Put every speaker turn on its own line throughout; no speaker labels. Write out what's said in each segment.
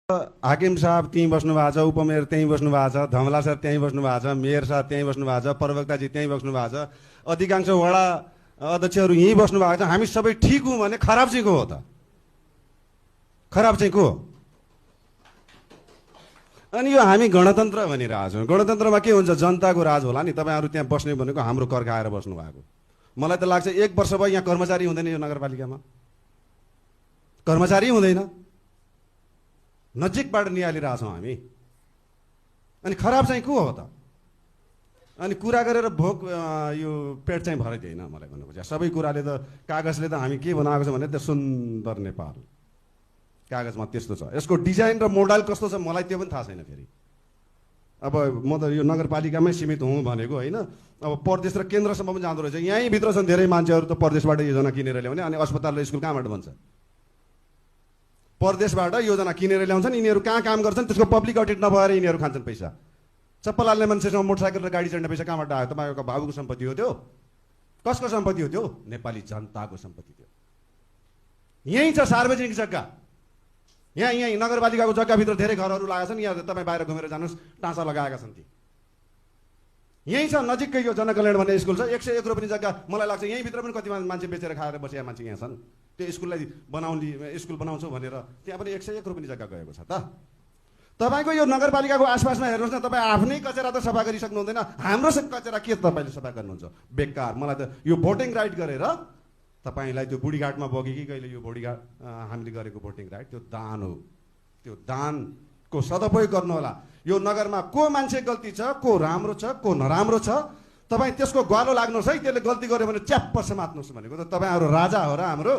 हाकिम साहब त्यहीँ बस्नु भएको छ, उपमेयर त्यहीँ बस्नु भएको छ, धमला सर त्यहीँ बस्नु भएको छ, मेयर साहब त्यहीँ बस्नु भएको छ, प्रवक्ताजी त्यहीँ बस्नु भएको छ, अधिकांश वडा अध्यक्षहरू यहीँ बस्नु भएको छ। हामी सबै ठिक हौँ भने खराब चाहिँ को हो त? खराब चाहिँ को हो? अनि यो हामी गणतन्त्र भनिरहेछौँ। गणतन्त्रमा के हुन्छ? जनताको राज होला नि। तपाईँहरू त्यहाँ बस्ने भनेको हाम्रो कर खाएर बस्नु भएको। मलाई त लाग्छ 1 वर्ष भयो यहाँ कर्मचारी हुँदैन यो नगरपालिकामा, कर्मचारी हुँदैन, नजिकबाट निहालिरहेछौँ हामी। अनि खराब चाहिँ को हो त? अनि कुरा गरेर भोक यो पेट चाहिँ भरिँदैन। मलाई भन्नु खोजेँ सबै कुराले त कागजले त हामी के बनाएको छ भने त सुन्दर नेपाल कागजमा त्यस्तो छ। यसको डिजाइन र मोडल कस्तो छ मलाई त्यो पनि थाहा छैन। फेरि अब म त यो नगरपालिकामै सीमित हुँ भनेको होइन। अब प्रदेश र केन्द्रसम्म पनि जाँदो रहेछ। यहीँ भित्र छन् धेरै मान्छेहरू त प्रदेशबाट योजना किनेर ल्याउने। अनि अस्पताल र स्कुल कहाँबाट बन्छ? प्रदेशबाट योजना किनेर ल्याउँछन्। यिनीहरू कहाँ काम गर्छन्? त्यसको पब्लिक अडिट नभएर यिनीहरू खान्छन् पैसा। चप्पल हाल्ने मान्छेसँग मोटरसाइकल र गाडी चढ्ने पैसा कहाँबाट आयो? तपाईँको बाबुको सम्पत्ति हो त्यो? कसको सम्पत्ति हो त्यो? नेपाली जनताको सम्पत्ति थियो। यहीँ छ सार्वजनिक जग्गा। यहीँ नगरपालिकाको जग्गाभित्र धेरै घरहरू लागेका छन्। यहाँ तपाईँ बाहिर घुमेर जानुहोस्, टाँसा लगाएका छन् ती। यहीँ छ नजिकै यो जनकल्याण भन्ने स्कुल छ। 101 रुपियाँ जग्गा। मलाई लाग्छ यहीँभित्र पनि कति मान्छे बेचेर खाएर बसेका मान्छे यहाँ छन्। त्यो स्कुललाई स्कुल बनाउँछु भनेर त्यहाँ पनि 101 रुपियाँ जग्गा गएको छ त। तपाईँको यो नगरपालिकाको आसपासमा हेर्नुहोस् न, तपाईँ आफ्नै कचेरा त सफा गरिसक्नु हुँदैन। हाम्रो कचेरा के तपाईँले सफा गर्नुहुन्छ? बेकार। मलाई त यो भोटिङ राइट गरेर तपाईँलाई त्यो बुढीघाटमा बग्यो कि कहिले यो बुढीघाट हामीले गरेको भोटिङ राइट त्यो दान हो। त्यो दानको सदुपयोग गर्नु होला। यो नगरमा को मान्छे गल्ती छ, को राम्रो छ, को नराम्रो छ, तपाईँ त्यसको ग्वालो लाग्नुहोस् है। त्यसले गल्ती गर्यो भने च्याप्प समात्नुहोस् भनेको त तपाईँहरू राजा हो र हाम्रो?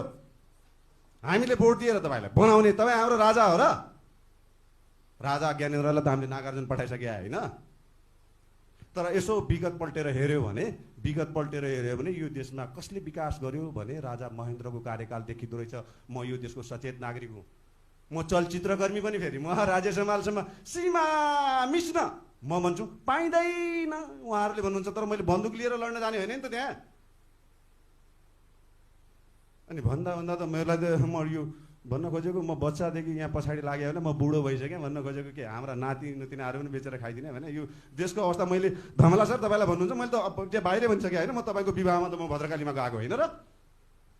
हामीले भोट दिएर तपाईँलाई बनाउने तपाईँ हाम्रो राजा हो र? राजा ज्ञानेन्द्रलाई त हामीले नागार्जुन पठाइसके होइन। तर यसो विगत पल्टेर हेऱ्यो भने यो देशमा कसले विकास गर्यो भने राजा महेन्द्रको कार्यकाल देखिँदो रहेछ। म यो देशको सचेत नागरिक हुँ। म चलचित्रकर्मी पनि। फेरि म राज्य सम्हालसम्म सीमा मिच्न म भन्छु पाइँदैन उहाँहरूले भन्नुहुन्छ। तर मैले बन्दुक लिएर लड्न जाने होइन नि त त्यहाँ। अनि भन्दा त मलाई त म यो भन्न खोजेको म बच्चादेखि यहाँ पछाडि लाग्यो भने म बुढो भइसकेँ भन्न खोजेको के हाम्रा नातिनाहरू पनि बेचेर खाइदिने भने यो देशको अवस्था। मैले धमला सर तपाईँलाई भन्नुहुन्छ, मैले त त्यहाँ बाहिरै भनिसकेँ होइन। म तपाईँको विवाहमा त म भद्रकालीमा गएको होइन र?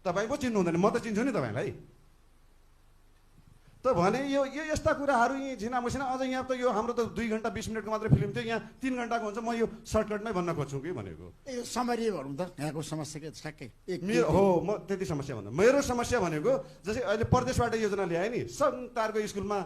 तपाईँ पो चिन्नु हुँदैन, म त चिन्छु नि तपाईँलाई। त भने यो यस्ता कुराहरू यहीँ झिनामसिना। अझ यहाँ त यो हाम्रो त 2 घन्टा 20 मिनटको मात्रै फिल्म थियो, यहाँ 3 घन्टाको हुन्छ। म यो सर्टकटमै भन्न खोज्छु कि भनेको।
यो समरी भनौँ त यहाँको समस्या के ठ्याक्कै
मेरो हो। म त्यति समस्या भन्दा मेरो समस्या भनेको जस्तै अहिले प्रदेशबाट योजना ल्याए नि संतारको स्कुलमा